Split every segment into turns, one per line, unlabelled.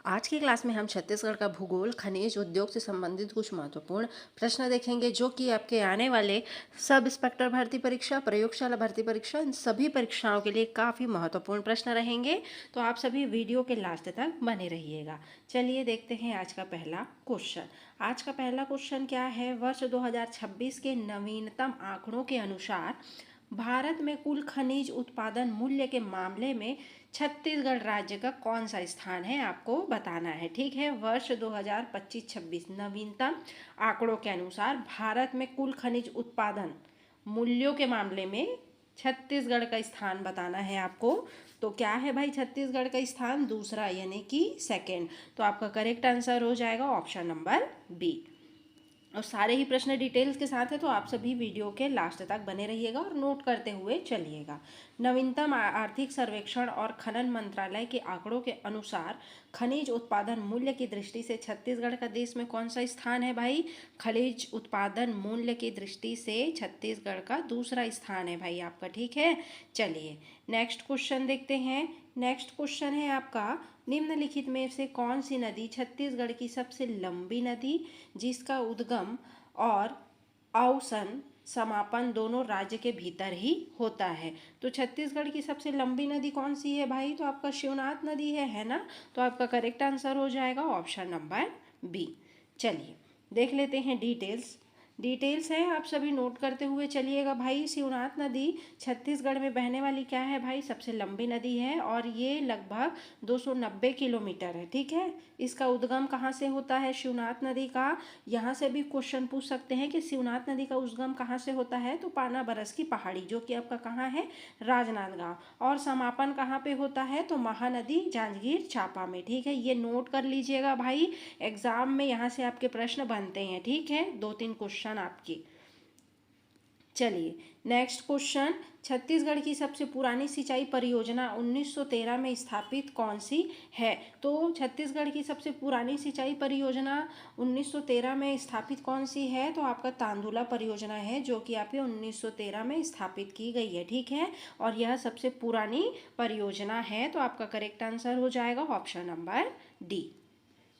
आज की क्लास में हम छत्तीसगढ़ का भूगोल, खनिज उद्योग से संबंधित कुछ महत्वपूर्ण प्रश्न देखेंगे जो कि आपके आने वाले सब इंस्पेक्टर भर्ती परीक्षा, प्रयोगशाला भर्ती परीक्षा, इन सभी परीक्षाओं के लिए काफ़ी महत्वपूर्ण प्रश्न रहेंगे। तो आप सभी वीडियो के लास्ट तक बने रहिएगा। चलिए देखते हैं आज का पहला क्वेश्चन। आज का पहला क्वेश्चन क्या है? वर्ष 2026 के नवीनतम आंकड़ों के अनुसार भारत में कुल खनिज उत्पादन मूल्य के मामले में छत्तीसगढ़ राज्य का कौन सा स्थान है, आपको बताना है। ठीक है, वर्ष 2025-26 नवीनतम आंकड़ों के अनुसार भारत में कुल खनिज उत्पादन मूल्यों के मामले में छत्तीसगढ़ का स्थान बताना है आपको। तो क्या है भाई छत्तीसगढ़ का स्थान? दूसरा, यानी कि सेकंड। तो आपका करेक्ट आंसर हो जाएगा ऑप्शन नंबर बी। और सारे ही प्रश्न डिटेल्स के साथ है, तो आप सभी वीडियो के लास्ट तक बने रहिएगा और नोट करते हुए चलिएगा। नवीनतम आर्थिक सर्वेक्षण और खनन मंत्रालय के आंकड़ों के अनुसार खनिज उत्पादन मूल्य की दृष्टि से छत्तीसगढ़ का देश में कौन सा स्थान है भाई? खनिज उत्पादन मूल्य की दृष्टि से छत्तीसगढ़ का दूसरा स्थान है भाई आपका। ठीक है, चलिए नेक्स्ट क्वेश्चन देखते हैं। नेक्स्ट क्वेश्चन है आपका, निम्नलिखित में से कौन सी नदी छत्तीसगढ़ की सबसे लंबी नदी जिसका उद्गम और अवसन समापन दोनों राज्य के भीतर ही होता है? तो छत्तीसगढ़ की सबसे लंबी नदी कौन सी है भाई? तो आपका शिवनाथ नदी है ना? तो आपका करेक्ट आंसर हो जाएगा ऑप्शन नंबर बी। चलिए देख लेते हैं डिटेल्स है, आप सभी नोट करते हुए चलिएगा भाई। शिवनाथ नदी छत्तीसगढ़ में बहने वाली क्या है भाई? सबसे लंबी नदी है और ये लगभग 290 किलोमीटर है। ठीक है, इसका उद्गम कहाँ से होता है शिवनाथ नदी का? यहाँ से भी क्वेश्चन पूछ सकते हैं कि शिवनाथ नदी का उद्गम कहाँ से होता है? तो पाना बरस की पहाड़ी, जो कि आपका कहाँ है? राजनांदगांव। और समापन कहाँ पे होता है? तो महानदी जांजगीर चांपा में। ठीक है, ये नोट कर लीजिएगा भाई, एग्जाम में यहाँ से आपके प्रश्न बनते हैं। ठीक है, 2-3 क्वेश्चन आपकी। चलिए नेक्स्ट क्वेश्चन, छत्तीसगढ़ की सबसे पुरानी सिंचाई परियोजना 1913 में स्थापित कौन सी है? तो छत्तीसगढ़ की सबसे पुरानी सिंचाई परियोजना 1913 में स्थापित कौन सी है? तो आपका तांदुला परियोजना है, जो कि आपके 1913 में स्थापित की गई है। ठीक है, और यह सबसे पुरानी परियोजना है, तो आपका करेक्ट आंसर हो जाएगा ऑप्शन नंबर डी।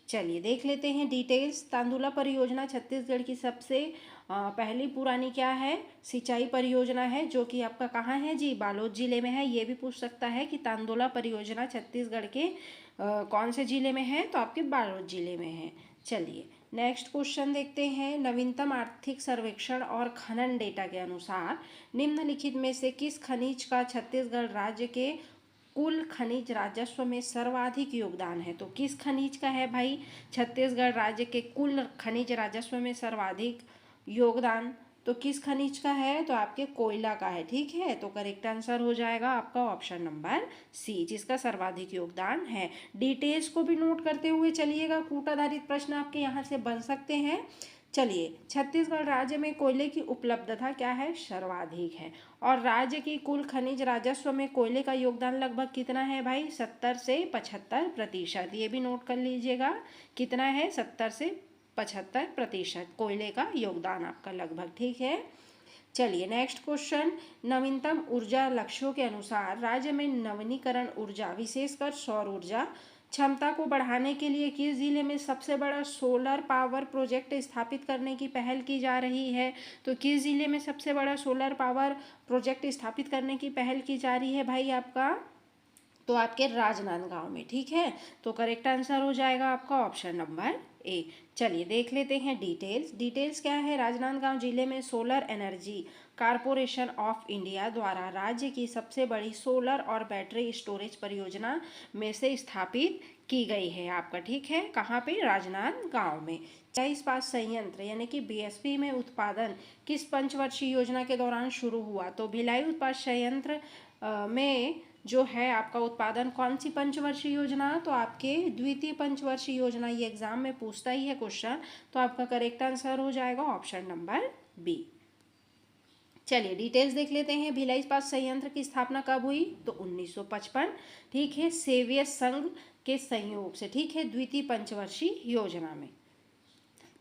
चलिए देख लेते हैं डिटेल्स। तांदुला परियोजना छत्तीसगढ़ की सबसे पहली पुरानी क्या है? सिंचाई परियोजना है, जो कि आपका कहाँ है जी? बालोद जिले में है। ये भी पूछ सकता है कि तांदुला परियोजना छत्तीसगढ़ के कौन से जिले में है? तो आपके बालोद जिले में है। चलिए नेक्स्ट क्वेश्चन देखते हैं। नवीनतम आर्थिक सर्वेक्षण और खनन डेटा के अनुसार निम्नलिखित में से किस खनिज का छत्तीसगढ़ राज्य के कुल खनिज राजस्व में सर्वाधिक योगदान है? तो किस खनिज का है भाई छत्तीसगढ़ राज्य के कुल खनिज राजस्व में सर्वाधिक योगदान? तो किस खनिज का है? तो आपके कोयला का है। ठीक है, तो करेक्ट आंसर हो जाएगा आपका ऑप्शन नंबर सी, जिसका सर्वाधिक योगदान है। डिटेल्स को भी नोट करते हुए चलिएगा, कूट आधारित प्रश्न आपके यहाँ से बन सकते हैं। चलिए, छत्तीसगढ़ राज्य में कोयले की उपलब्धता क्या है? सर्वाधिक है। और राज्य की कुल खनिज राजस्व में कोयले का योगदान लगभग कितना है भाई? 70 से 75%। ये भी नोट कर लीजिएगा, कितना है? 70 से 75% कोयले का योगदान आपका लगभग। ठीक है, चलिए नेक्स्ट क्वेश्चन, नवीनतम ऊर्जा लक्ष्यों के अनुसार राज्य में नवीनीकरण ऊर्जा विशेषकर सौर ऊर्जा क्षमता को बढ़ाने के लिए किस जिले में सबसे बड़ा सोलर पावर प्रोजेक्ट स्थापित करने की पहल की जा रही है? तो किस जिले में सबसे बड़ा सोलर पावर प्रोजेक्ट स्थापित करने की पहल की जा रही है भाई आपका? तो आपके राजनांदगांव में। ठीक है, तो करेक्ट आंसर हो जाएगा आपका ऑप्शन नंबर ए। चलिए देख लेते हैं डिटेल्स क्या है? राजनांदगांव जिले में solar energy corporation of India द्वारा राज्य की सबसे बड़ी सोलर और बैटरी स्टोरेज परियोजना में से स्थापित की गई है आपका। ठीक है, कहाँ पे? राजनांदगांव में। इस्पात संयंत्र यानी कि बीएसपी में उत्पादन किस पंचवर्षीय योजना के दौरान शुरू हुआ? तो भिलाई इस्पात संयंत्र में जो है आपका उत्पादन कौन सी पंचवर्षीय योजना? तो आपके द्वितीय पंचवर्षीय योजना। ये एग्जाम में पूछता ही है क्वेश्चन, तो आपका करेक्ट आंसर हो जाएगा ऑप्शन नंबर बी। चलिए डिटेल्स देख लेते हैं। भिलाई इस्पात संयंत्र की स्थापना कब हुई? तो 1955। ठीक है, सेवियर संघ के संयोग से। ठीक है, द्वितीय पंचवर्षीय योजना में।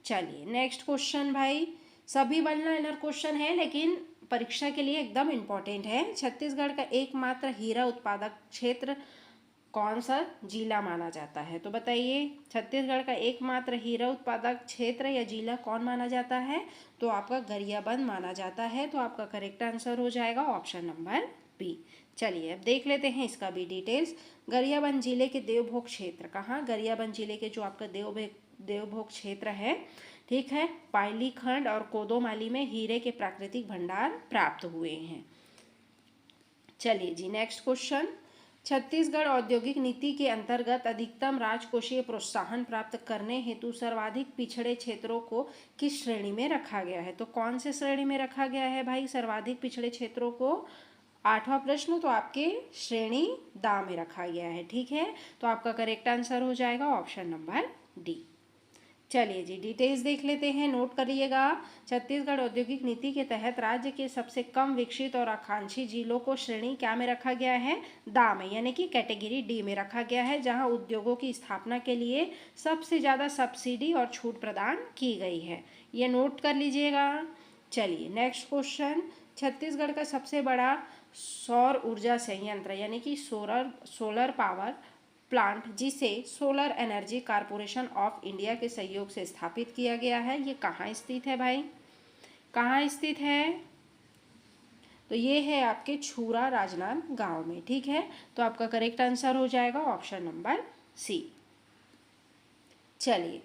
चलिए नेक्स्ट क्वेश्चन भाई, सभी वन लाइनर क्वेश्चन है लेकिन परीक्षा के लिए एकदम इम्पोर्टेंट है। छत्तीसगढ़ का एकमात्र हीरा उत्पादक क्षेत्र कौन सा जिला माना जाता है? तो बताइए, छत्तीसगढ़ का एकमात्र हीरा उत्पादक क्षेत्र या जिला कौन माना जाता है? तो आपका गरियाबंद माना जाता है। तो आपका करेक्ट आंसर हो जाएगा ऑप्शन नंबर बी। चलिए अब देख लेते हैं इसका भी डिटेल्स। गरियाबंद जिले के देवभोग क्षेत्र, कहाँ? गरियाबंद जिले के जो आपका देवभोग क्षेत्र है, ठीक है, पायली खंड और कोदोमाली में हीरे के प्राकृतिक भंडार प्राप्त हुए हैं। चलिए जी, नेक्स्ट क्वेश्चन। छत्तीसगढ़ औद्योगिक नीति के अंतर्गत अधिकतम राजकोषीय प्रोत्साहन प्राप्त करने हेतु सर्वाधिक पिछड़े क्षेत्रों को किस श्रेणी में रखा गया है? तो कौन से श्रेणी में रखा गया है भाई सर्वाधिक पिछड़े क्षेत्रों को? 8वां प्रश्न, तो आपके श्रेणी दा में रखा गया है, ठीक है। तो आपका करेक्ट आंसर हो जाएगा ऑप्शन नंबर डी। चलिए जी, डिटेल्स देख लेते हैं, नोट करिएगा। छत्तीसगढ़ औद्योगिक नीति के तहत राज्य के सबसे कम विकसित और आकांक्षी जिलों को श्रेणी क्या में रखा गया है? दा में, यानी कि कैटेगरी डी में रखा गया है, जहां उद्योगों की स्थापना के लिए सबसे ज़्यादा सब्सिडी और छूट प्रदान की गई है। ये नोट कर लीजिएगा। चलिए नेक्स्ट क्वेश्चन। छत्तीसगढ़ का सबसे बड़ा सौर ऊर्जा संयंत्र यानी कि सोलर पावर प्लांट, जिसे solar energy corporation of India के सहयोग से स्थापित किया गया है, ये कहाँ स्थित है भाई? कहाँ स्थित है? तो ये है आपके छूरा राजनांदगांव में, ठीक है। तो आपका करेक्ट आंसर हो जाएगा ऑप्शन नंबर सी। चलिए,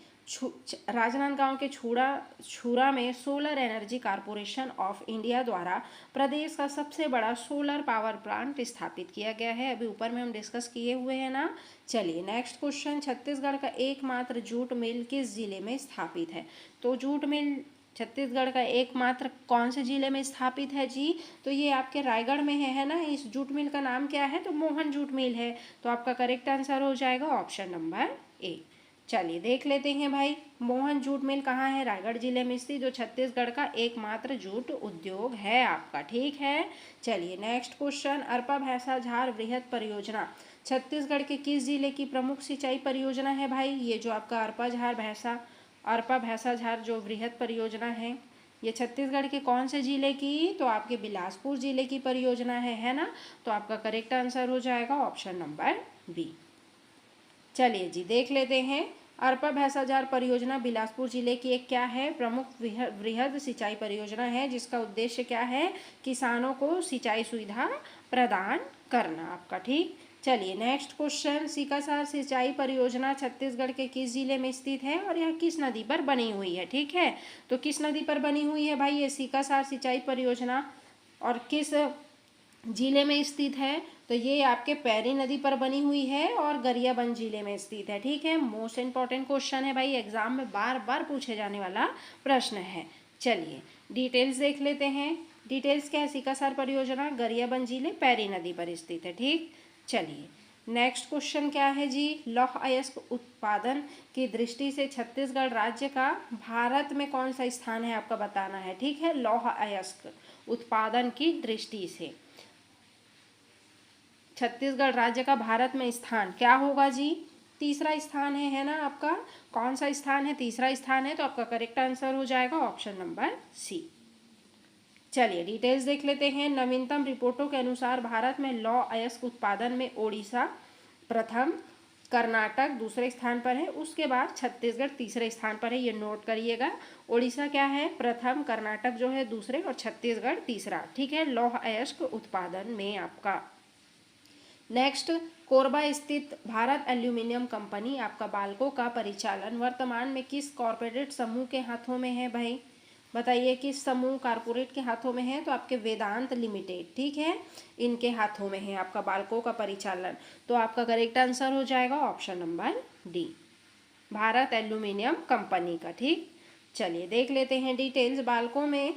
राजनांदगांव के छूरा में solar energy corporation of India द्वारा प्रदेश का सबसे बड़ा सोलर पावर प्लांट स्थापित किया गया है। अभी ऊपर में हम डिस्कस किए हुए हैं ना। चलिए नेक्स्ट क्वेश्चन। छत्तीसगढ़ का एकमात्र जूट मिल किस जिले में स्थापित है? तो जूट मिल छत्तीसगढ़ का एकमात्र कौन से जिले में स्थापित है जी? तो ये आपके रायगढ़ में है ना। इस जूट मिल का नाम क्या है? तो मोहन जूट मिल है। तो आपका करेक्ट आंसर हो जाएगा ऑप्शन नंबर ए। चलिए देख लेते हैं भाई, मोहन जूट मिल कहाँ है? रायगढ़ जिले में स्थित, जो छत्तीसगढ़ का एकमात्र जूट उद्योग है आपका, ठीक है। चलिए नेक्स्ट क्वेश्चन। अरपा भैंसा झार वृहद परियोजना छत्तीसगढ़ के किस जिले की प्रमुख सिंचाई परियोजना है भाई? ये जो आपका अरपा भैंसा झार जो वृहद परियोजना है, ये छत्तीसगढ़ के कौन से जिले की? तो आपके बिलासपुर जिले की परियोजना है ना। तो आपका करेक्ट आंसर हो जाएगा ऑप्शन नंबर बी। चलिए जी, देख लेते हैं। अरपा भैंसा झार परियोजना बिलासपुर जिले की एक क्या है? प्रमुख वृहद सिंचाई परियोजना है, जिसका उद्देश्य क्या है? किसानों को सिंचाई सुविधा प्रदान करना आपका, ठीक। चलिए नेक्स्ट क्वेश्चन। सीकासार सिंचाई परियोजना छत्तीसगढ़ के किस जिले में स्थित है और यह किस नदी पर बनी हुई है? ठीक है, तो किस नदी पर बनी हुई है भाई ये सीकासार सिंचाई परियोजना, और किस जिले में स्थित है? तो ये आपके पैरी नदी पर बनी हुई है और गरियाबंद जिले में स्थित है, ठीक है। मोस्ट इंपॉर्टेंट क्वेश्चन है भाई, एग्जाम में बार बार पूछे जाने वाला प्रश्न है। चलिए डिटेल्स देख लेते हैं। डिटेल्स क्या है? सीकासार परियोजना गरियाबंद जिले पैरी नदी पर स्थित है, ठीक। चलिए नेक्स्ट क्वेश्चन क्या है जी? लौह अयस्क उत्पादन की दृष्टि से छत्तीसगढ़ राज्य का भारत में कौन सा स्थान है आपका बताना है, ठीक है। लौह अयस्क उत्पादन की दृष्टि से छत्तीसगढ़ राज्य का भारत में स्थान क्या होगा जी? तीसरा स्थान है ना आपका। कौन सा स्थान है? तीसरा स्थान है। तो आपका करेक्ट आंसर हो जाएगा ऑप्शन नंबर सी। चलिए डिटेल्स देख लेते हैं। नवीनतम रिपोर्टों के अनुसार भारत में लौह अयस्क उत्पादन में ओडिशा प्रथम, कर्नाटक दूसरे स्थान पर है, उसके बाद छत्तीसगढ़ तीसरे स्थान पर है। ये नोट करिएगा। ओडिशा क्या है? प्रथम, कर्नाटक जो है दूसरे, और छत्तीसगढ़ तीसरा, ठीक है, लौह अयस्क उत्पादन में आपका। नेक्स्ट, कोरबा स्थित भारत एल्यूमिनियम कंपनी आपका बाल्को का परिचालन वर्तमान में किस कॉरपोरेट समूह के हाथों में है भाई? बताइए किस समूह कॉरपोरेट के हाथों में है? तो आपके वेदांत लिमिटेड, ठीक है, इनके हाथों में है आपका बाल्को का परिचालन। तो आपका करेक्ट आंसर हो जाएगा option number D, Bharat aluminium company का, ठीक। चलिए देख लेते हैं डिटेल्स। बाल्को में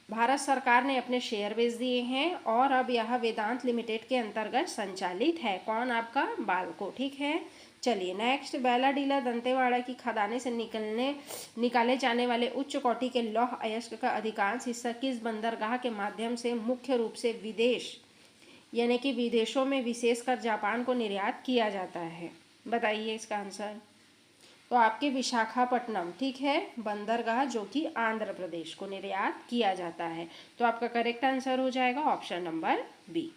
भारत सरकार ने अपने शेयर बेच दिए हैं और अब यह वेदांत लिमिटेड के अंतर्गत संचालित है। कौन? आपका बाल्को, ठीक है। चलिए नेक्स्ट, बैला डीला दंतेवाड़ा की खदाने से निकाले जाने वाले उच्च कोटि के लौह अयस्क का अधिकांश हिस्सा किस बंदरगाह के माध्यम से मुख्य रूप से विदेश यानी कि विदेशों में विशेषकर जापान को निर्यात किया जाता है? बताइए इसका आंसर। तो आपके विशाखापट्टनम, ठीक है, बंदरगाह जो कि आंध्र प्रदेश को निर्यात किया जाता है। तो आपका करेक्ट आंसर हो जाएगा ऑप्शन नंबर बी।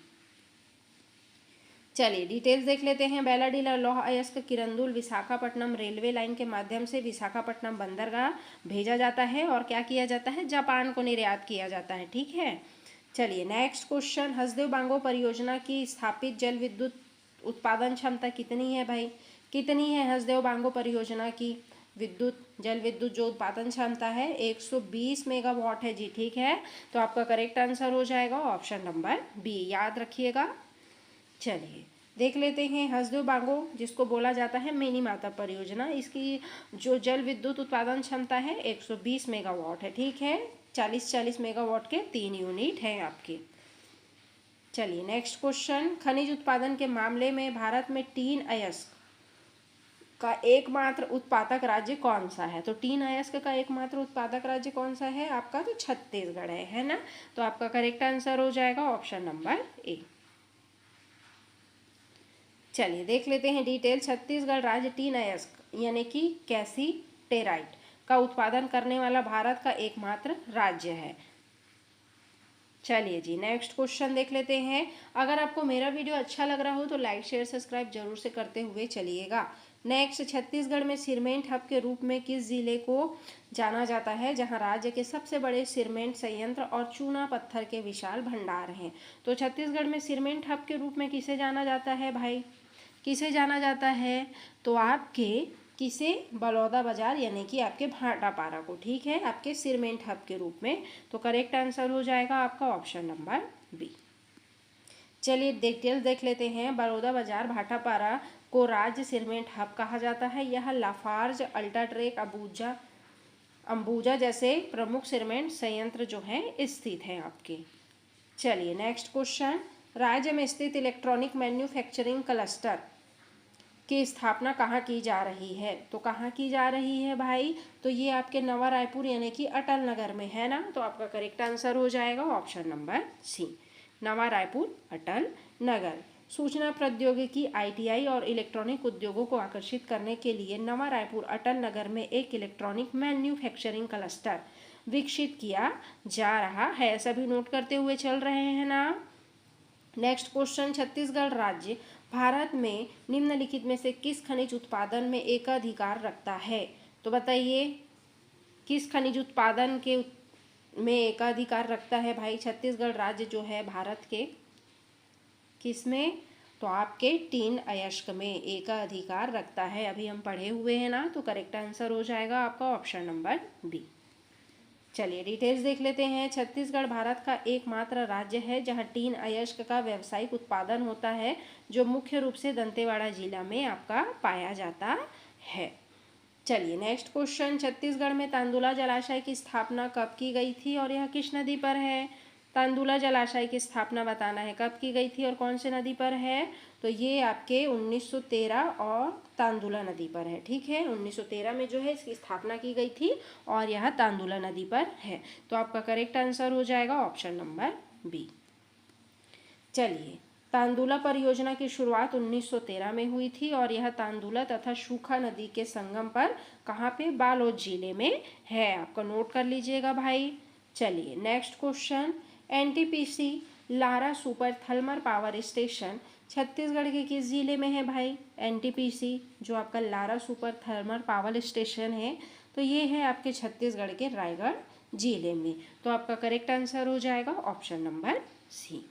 चलिए डिटेल्स देख लेते हैं। बेलाडीला लौह अयस्क किरंदुल विशाखापट्टनम रेलवे लाइन के माध्यम से विशाखापट्टनम बंदरगाह भेजा जाता है और क्या किया जाता है, जापान को निर्यात किया जाता है। ठीक है, चलिए नेक्स्ट क्वेश्चन। हसदेव बांगो परियोजना की स्थापित जल विद्युत उत्पादन क्षमता कितनी है भाई, कितनी है हसदेव बांगो परियोजना की जल विद्युत जो उत्पादन क्षमता है 120 मेगावाट है जी। ठीक है, तो आपका करेक्ट आंसर हो जाएगा ऑप्शन नंबर बी, याद रखिएगा। चलिए देख लेते हैं हसदेव बांगो जिसको बोला जाता है मिनी माता परियोजना, इसकी जो जल विद्युत उत्पादन क्षमता है 120 मेगावाट है। ठीक है, 40-40 मेगावाट के 3 यूनिट हैं आपके। चलिए नेक्स्ट क्वेश्चन। खनिज उत्पादन के मामले में भारत में टीन अयस्क का एकमात्र उत्पादक राज्य कौन सा है, तो टीन अयस्क का एकमात्र उत्पादक राज्य कौन सा है आपका, तो छत्तीसगढ़ है ना। तो आपका करेक्ट आंसर हो जाएगा ऑप्शन नंबर ए। चलिए देख लेते हैं डिटेल। छत्तीसगढ़ राज्य टीन अयस्क यानी कि कैसीटेराइट का उत्पादन करने वाला भारत का एकमात्र राज्य है। चलिए जी नेक्स्ट क्वेश्चन देख लेते हैं। अगर आपको मेरा वीडियो अच्छा लग रहा हो तो लाइक शेयर सब्सक्राइब जरूर से करते हुए चलिएगा। नेक्स्ट, छत्तीसगढ़ में सीमेंट हब के रूप में किस जिले को जाना जाता है जहां राज्य के सबसे बड़े सीमेंट संयंत्र और चूना पत्थर के विशाल भंडार हैं। तो छत्तीसगढ़ में सीमेंट हब के रूप में किसे जाना जाता है भाई, किसे जाना जाता है, तो आपके किसे, बलौदा बाजार यानी कि आपके भाटापारा को। ठीक है, आपके सीमेंट हब के रूप में। तो करेक्ट आंसर हो जाएगा आपका ऑप्शन नंबर बी। चलिए डिटेल्स देख लेते हैं। बलौदा बाजार भाटापारा को राज्य सीमेंट हब कहा जाता है। यह लाफार्ज, अल्ट्राटेक, अंबुजा जैसे प्रमुख सीमेंट संयंत्र जो है स्थित हैं आपके। चलिए नेक्स्ट क्वेश्चन। राज्य में स्थित इलेक्ट्रॉनिक मैन्युफैक्चरिंग क्लस्टर की स्थापना कहाँ की जा रही है, तो कहाँ की जा रही है भाई, तो ये आपके नवा रायपुर यानी कि अटल नगर में है ना। तो आपका करेक्ट आंसर हो जाएगा ऑप्शन नंबर सी, नवा रायपुर अटल नगर। सूचना प्रौद्योगिकी आईटीआई और इलेक्ट्रॉनिक उद्योगों को आकर्षित करने के लिए नवा रायपुर अटल नगर में एक इलेक्ट्रॉनिक मैन्युफैक्चरिंग क्लस्टर विकसित किया जा रहा है। सभी नोट करते हुए चल रहे हैं ना। Next question. छत्तीसगढ़ राज्य भारत में निम्नलिखित में से किस खनिज उत्पादन में एकाधिकार रखता है, तो बताइए किस खनिज उत्पादन के में एकाधिकार रखता है भाई छत्तीसगढ़ राज्य जो है भारत के, किसमें, तो आपके टीन अयस्क में एकाधिकार रखता है। अभी हम पढ़े हुए हैं ना, तो करेक्ट आंसर हो जाएगा आपका ऑप्शन नंबर बी। चलिए डिटेल्स देख लेते हैं। छत्तीसगढ़ भारत का एकमात्र राज्य है जहां टीन अयस्क का व्यावसायिक उत्पादन होता है, जो मुख्य रूप से दंतेवाड़ा जिला में आपका पाया जाता है। चलिए नेक्स्ट क्वेश्चन। छत्तीसगढ़ में तांदुला जलाशय की स्थापना कब की गई थी और यह किस नदी पर है, तांदुला जलाशय की स्थापना बताना है कब की गई थी और कौन से नदी पर है, तो ये आपके 1913 और तांदुला नदी पर है। ठीक है, 1913 में जो है इसकी स्थापना की गई थी और यह तांदुला नदी पर है। तो आपका करेक्ट आंसर हो जाएगा ऑप्शन नंबर बी। चलिए, तांदुला परियोजना की शुरुआत 1913 में हुई थी और यह तांदुला तथा सूखा नदी के संगम पर कहाँ पे, बालोद जिले में है। आपका नोट कर लीजिएगा भाई। चलिए next question. NTPC Lara super thermal power station Chhattisgarh के किस जिले में है भाई, एनटीपीसी जो आपका Lara super thermal power station है, तो ये है आपके छत्तीसगढ़ के रायगढ़ जिले में। तो आपका करेक्ट आंसर हो जाएगा ऑप्शन नंबर सी।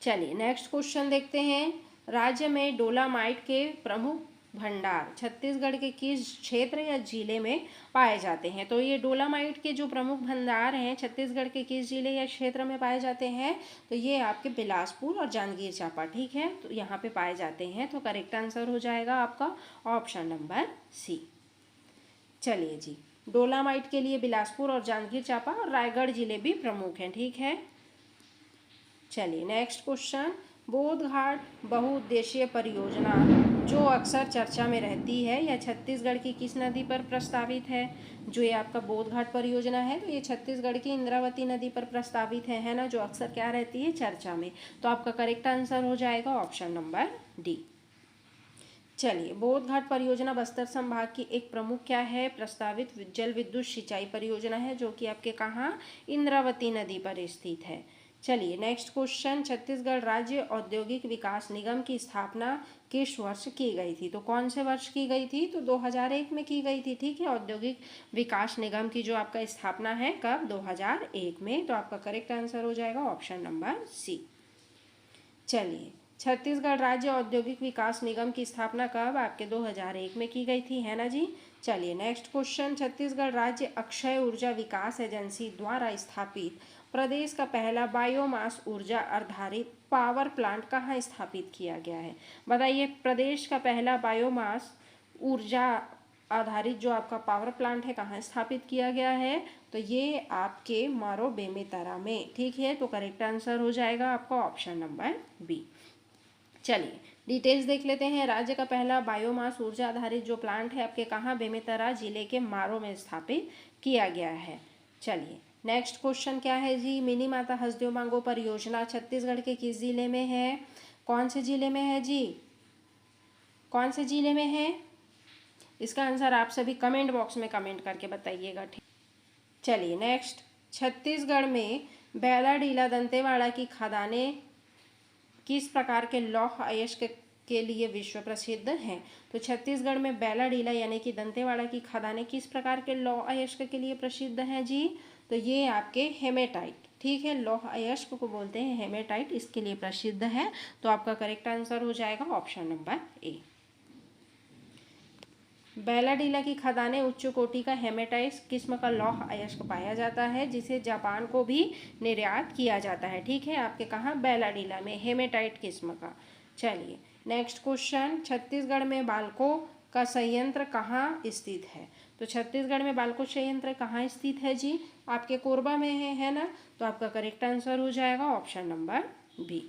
चलिए नेक्स्ट क्वेश्चन देखते हैं। राज्य में डोलामाइट के प्रमुख भंडार छत्तीसगढ़ के किस क्षेत्र या जिले में पाए जाते हैं, तो ये डोलामाइट के जो प्रमुख भंडार हैं छत्तीसगढ़ के किस जिले या क्षेत्र में पाए जाते हैं, तो ये आपके बिलासपुर और जांजगीर चांपा। ठीक है, तो यहाँ पे पाए जाते हैं। तो करेक्ट आंसर हो जाएगा आपका ऑप्शन नंबर सी। चलिए जी, डोलामाइट के लिए बिलासपुर और जांजगीर चांपा और रायगढ़ जिले भी प्रमुख हैं। ठीक है, चलिए नेक्स्ट क्वेश्चन। बोध घाट बहुउद्देशीय परियोजना जो अक्सर चर्चा में रहती है यह छत्तीसगढ़ की किस नदी पर प्रस्तावित है, जो ये आपका बोध घाट परियोजना है तो ये छत्तीसगढ़ की इंद्रावती नदी पर प्रस्तावित है ना, जो अक्सर क्या रहती है, चर्चा में। तो आपका करेक्ट आंसर हो जाएगा ऑप्शन नंबर डी। चलिए, बोध घाट परियोजना बस्तर संभाग की एक प्रमुख क्या है, प्रस्तावित जल विद्युत सिंचाई परियोजना है जो कि आपके कहाँ, इंद्रावती नदी पर स्थित है। चलिए नेक्स्ट क्वेश्चन, छत्तीसगढ़ राज्य औद्योगिक विकास निगम की स्थापना किस वर्ष की गई थी? तो कौन से वर्ष की गई थी? तो 2001 में की गई थी। ठीक है, औद्योगिक विकास निगम की जो आपका स्थापना है कब? 2001 में। तो आपका करेक्ट आंसर हो जाएगा ऑप्शन नंबर सी। चलिए, छत्तीसगढ़ राज्य औद्योगिक विकास निगम की स्थापना कब? आपके 2001 में की गई थी, है ना जी। चलिए नेक्स्ट क्वेश्चन, छत्तीसगढ़ राज्य अक्षय ऊर्जा विकास एजेंसी द्वारा स्थापित प्रदेश का पहला बायोमास ऊर्जा आधारित पावर प्लांट कहाँ स्थापित किया गया है? बताइए, प्रदेश का पहला बायोमास ऊर्जा आधारित जो आपका पावर प्लांट है कहाँ स्थापित किया गया है? तो ये आपके मारो बेमेतरा में। ठीक है, तो करेक्ट आंसर हो जाएगा आपका ऑप्शन नंबर बी। चलिए डिटेल्स देख लेते हैं। राज्य का पहला बायोमास ऊर्जा आधारित जो प्लांट है आपके कहाँ? बेमेतरा जिले के मारो में स्थापित किया गया है। चलिए नेक्स्ट क्वेश्चन क्या है जी? मिनी माता हसदेव मांगो परियोजना छत्तीसगढ़ के किस जिले में है? कौन से जिले में है जी? कौन से जिले में है? इसका आंसर आप सभी कमेंट बॉक्स में कमेंट करके बताइएगा। ठीक, चलिए नेक्स्ट, छत्तीसगढ़ में बैलाडीला दंतेवाड़ा की खदानें किस प्रकार के लौह अयस्क के लिए विश्व प्रसिद्ध हैं? तो छत्तीसगढ़ में बैलाडीला यानी कि दंतेवाड़ा की खदानें किस प्रकार के लौह अयस्क के लिए प्रसिद्ध हैं जी? तो ये आपके हेमेटाइट, ठीक है, लौह अयस्क को बोलते हैं हेमेटाइट, इसके लिए प्रसिद्ध है। तो आपका करेक्ट आंसर हो जाएगा ऑप्शन नंबर ए। बैलाडीला की खदानें उच्च कोटि का हेमेटाइट किस्म का लौह अयस्क पाया जाता है, जिसे जापान को भी निर्यात किया जाता है। ठीक है, आपके कहाँ? बैलाडीला में, हेमेटाइट किस्म का। चलिए नेक्स्ट क्वेश्चन, छत्तीसगढ़ में बाल्को का संयंत्र कहाँ स्थित है? तो छत्तीसगढ़ में बाल्को संयंत्र कहाँ स्थित है जी? आपके कोरबा में है ना। तो आपका करेक्ट आंसर हो जाएगा ऑप्शन नंबर बी।